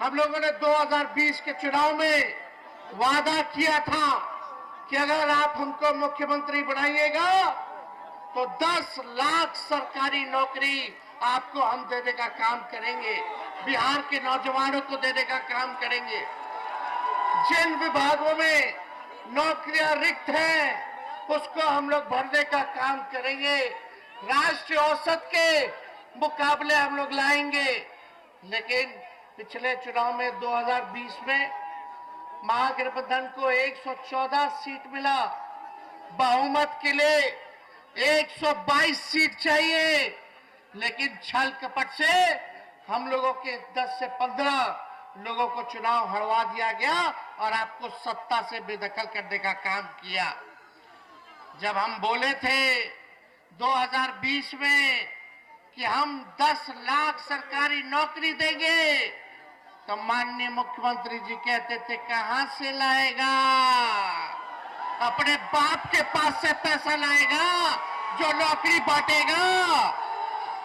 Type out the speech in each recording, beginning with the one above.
हम लोगों ने 2020 के चुनाव में वादा किया था कि अगर आप हमको मुख्यमंत्री बनाइएगा तो 10 लाख सरकारी नौकरी आपको हम देने का काम करेंगे, बिहार के नौजवानों को देने का काम करेंगे। जिन विभागों में नौकरियां रिक्त हैं उसको हम लोग भरने का काम करेंगे, राष्ट्रीय औसत के मुकाबले हम लोग लाएंगे। लेकिन पिछले चुनाव में 2020 में महागठबंधन को 114 सीट मिला, बहुमत के लिए 122 सीट चाहिए, लेकिन छल कपट से हम लोगों के 10 से 15 लोगों को चुनाव हरवा दिया गया और आपको सत्ता से बेदखल करने का काम किया। जब हम बोले थे 2020 में कि हम 10 लाख सरकारी नौकरी देंगे तो माननीय मुख्यमंत्री जी कहते थे कहां से लाएगा, अपने बाप के पास से पैसा लाएगा जो नौकरी बांटेगा,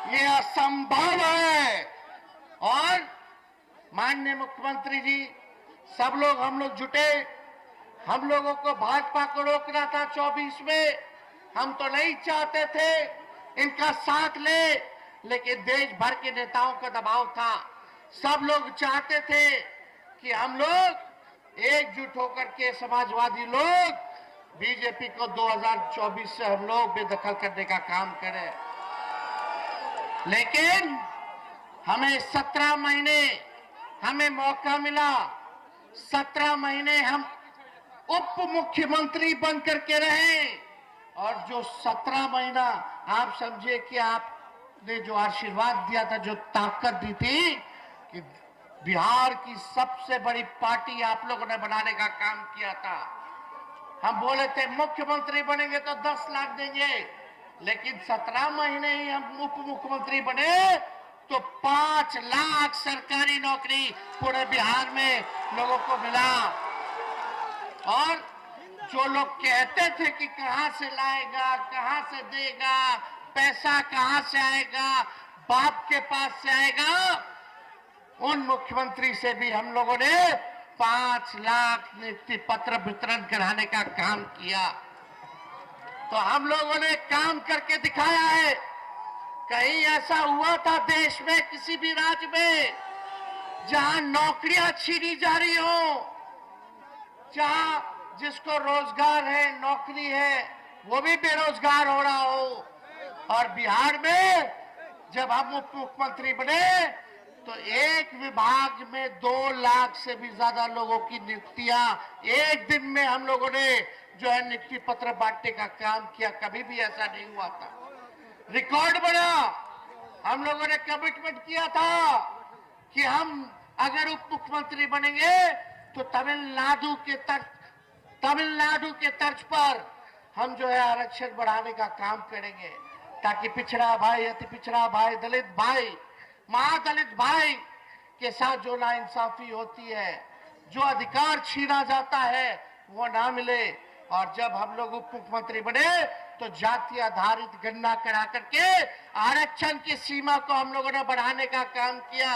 ये असंभव है। और माननीय मुख्यमंत्री जी सब लोग हम लोग जुटे, हम लोगों को भाजपा को रोकना था 24 में, हम तो नहीं चाहते थे इनका साथ ले, लेकिन देश भर के नेताओं का दबाव था। सब लोग चाहते थे कि हम लोग एकजुट होकर के समाजवादी लोग बीजेपी को 2024 से हम लोग बेदखल करने का काम करें। लेकिन हमें 17 महीने हमें मौका मिला, 17 महीने हम उप मुख्यमंत्री बन करके रहे और जो 17 महीना आप समझिए कि आपने जो आशीर्वाद दिया था, जो ताकत दी थी कि बिहार की सबसे बड़ी पार्टी आप लोगों ने बनाने का काम किया था। हम बोले थे मुख्यमंत्री बनेंगे तो 10 लाख देंगे, लेकिन 17 महीने ही हम उप मुख्यमंत्री बने तो 5 लाख सरकारी नौकरी पूरे बिहार में लोगों को मिला। और जो लोग कहते थे कि कहां से लाएगा, कहां से देगा, पैसा कहां से आएगा, बाप के पास से आएगा, उन मुख्यमंत्री से भी हम लोगों ने 5 लाख नियुक्ति पत्र वितरण कराने का काम किया। तो हम लोगों ने काम करके दिखाया है। कहीं ऐसा हुआ था देश में किसी भी राज्य में जहां नौकरियां छीनी जा रही हो, जहां जिसको रोजगार है, नौकरी है, वो भी बेरोजगार हो रहा हो। और बिहार में जब हम उप मुख्यमंत्री बने तो एक विभाग में 2 लाख से भी ज्यादा लोगों की नियुक्तियां एक दिन में हम लोगों ने जो है नियुक्ति पत्र बांटने का काम किया। कभी भी ऐसा नहीं हुआ था, रिकॉर्ड बना। हम लोगों ने कमिटमेंट किया था कि हम अगर उप मुख्यमंत्री बनेंगे तो तमिलनाडु के तर्ज पर हम जो है आरक्षण बढ़ाने का काम करेंगे, ताकि पिछड़ा भाई, अति पिछड़ा भाई, दलित भाई, महादलित भाई के साथ जो नाइंसाफी होती है, जो अधिकार छीना जाता है, वो ना मिले। और जब हम लोग उप मुख्यमंत्री बने तो जाति आधारित गणना करा करके आरक्षण की सीमा को हम लोगों ने बढ़ाने का काम किया।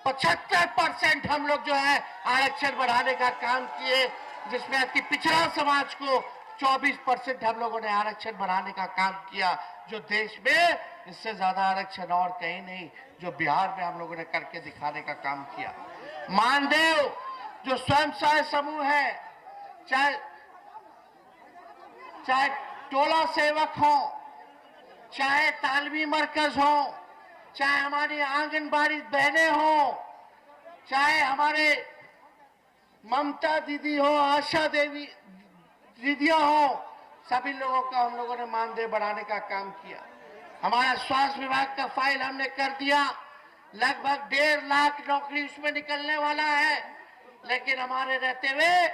75% हम लोग जो है आरक्षण बढ़ाने का काम किए, जिसमें अति पिछड़ा समाज को 24% हम लोगों ने आरक्षण बढ़ाने का काम किया, जो देश में इससे ज्यादा आरक्षण और कहीं नहीं, जो बिहार में हम लोगों ने करके दिखाने का काम किया। मानदेव जो स्वयं सहायता समूह है, चाहे टोला सेवक हो, चाहे तालमी मरकज हो, चाहे हमारी आंगनबाड़ी बहनें हो, चाहे हमारे ममता दीदी हो, आशा देवी दीदियां हो, सभी लोगों का हम लोगों ने मानदेय बढ़ाने का काम किया। हमारा स्वास्थ्य विभाग का फाइल हमने कर दिया, लगभग 1.5 लाख नौकरी उसमें निकलने वाला है। लेकिन हमारे रहते हुए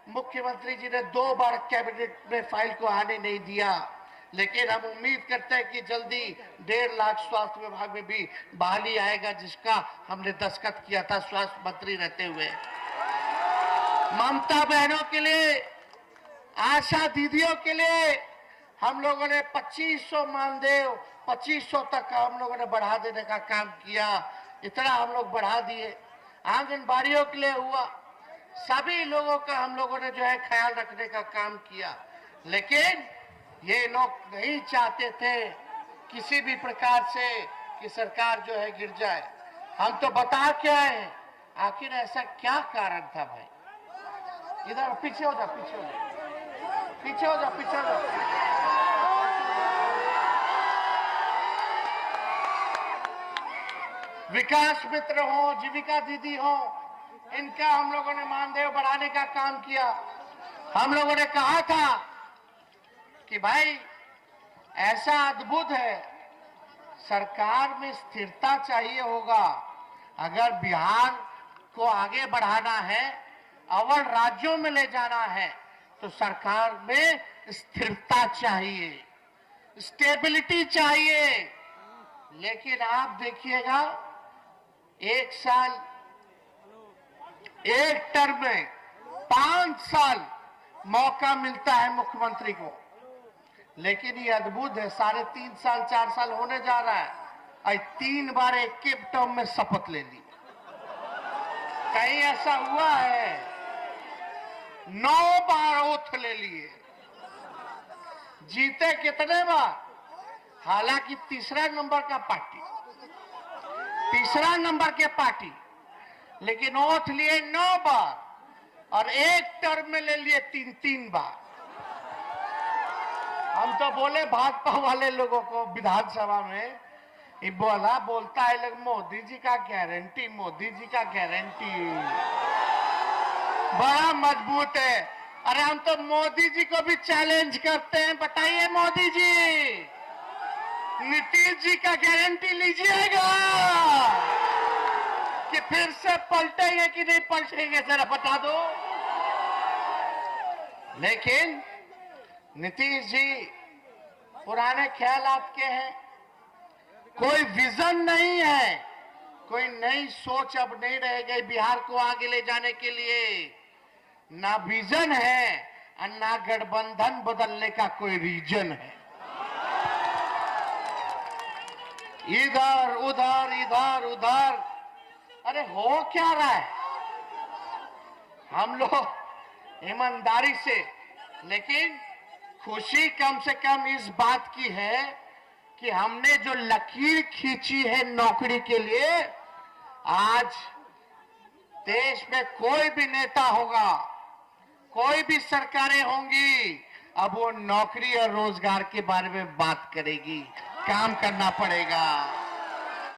मुख्यमंत्री जी ने 2 बार कैबिनेट में फाइल को आने नहीं दिया। लेकिन हम उम्मीद करते हैं कि जल्दी 1.5 लाख स्वास्थ्य विभाग में भी बहाली आएगा, जिसका हमने दस्तखत किया था स्वास्थ्य मंत्री रहते हुए। ममता बहनों के लिए, आशा दीदियों के लिए हम लोगों ने 2500 मानदेय 2500 तक हम लोगों ने बढ़ा देने का काम किया। इतना हम लोग बढ़ा दिए। आंगनबाड़ियों के लिए हुआ, सभी लोगों का हम लोगों ने जो है ख्याल रखने का काम किया। लेकिन ये लोग नहीं चाहते थे किसी भी प्रकार से कि सरकार जो है गिर जाए। हम तो बता के आए हैं, आखिर ऐसा क्या कारण था भाई। इधर पीछे हो जा, पीछे हो जा, पीछे हो जा, पीछे हो जा। विकास मित्र हो, जीविका दीदी हो, इनका हम लोगों ने मानदेय बढ़ाने का काम किया। हम लोगों ने कहा था कि भाई ऐसा अद्भुत है, सरकार में स्थिरता चाहिए होगा। अगर बिहार को आगे बढ़ाना है, अव्वल राज्यों में ले जाना है, तो सरकार में स्थिरता चाहिए, स्टेबिलिटी चाहिए। लेकिन आप देखिएगा, एक साल, एक टर्म में 5 साल मौका मिलता है मुख्यमंत्री को। लेकिन ये अद्भुत है, 3.5 साल 4 साल होने जा रहा है, आज 3 बार एक के टर्म में शपथ ले ली। कहीं ऐसा हुआ है? 9 बार ओथ ले लिए। जीते कितने बार? हालांकि तीसरा नंबर का पार्टी, तीसरा नंबर के पार्टी, लेकिन ओथ लिए 9 बार और एक टर्म में ले लिए 3 बार। हम तो बोले भाजपा वाले लोगों को विधानसभा में, ये बोलता है लोग मोदी जी का गारंटी, मोदी जी का गारंटी बड़ा मजबूत है। अरे हम तो मोदी जी को भी चैलेंज करते हैं, बताइए मोदी जी, नीतीश जी का गारंटी लीजिएगा कि फिर से पलटेंगे कि नहीं पलटेंगे, जरा बता दो। लेकिन नीतीश जी पुराने ख्यालात के हैं, कोई विजन नहीं है, कोई नई सोच अब नहीं रह गई बिहार को आगे ले जाने के लिए। ना विजन है और ना गठबंधन बदलने का कोई रीजन है। इधर उधर, इधर उधर, अरे हो क्या रहा है? हम लोग ईमानदारी से, लेकिन खुशी कम से कम इस बात की है कि हमने जो लकीर खींची है नौकरी के लिए, आज देश में कोई भी नेता होगा, कोई भी सरकारें होंगी, अब वो नौकरी और रोजगार के बारे में बात करेगी। काम करना पड़ेगा।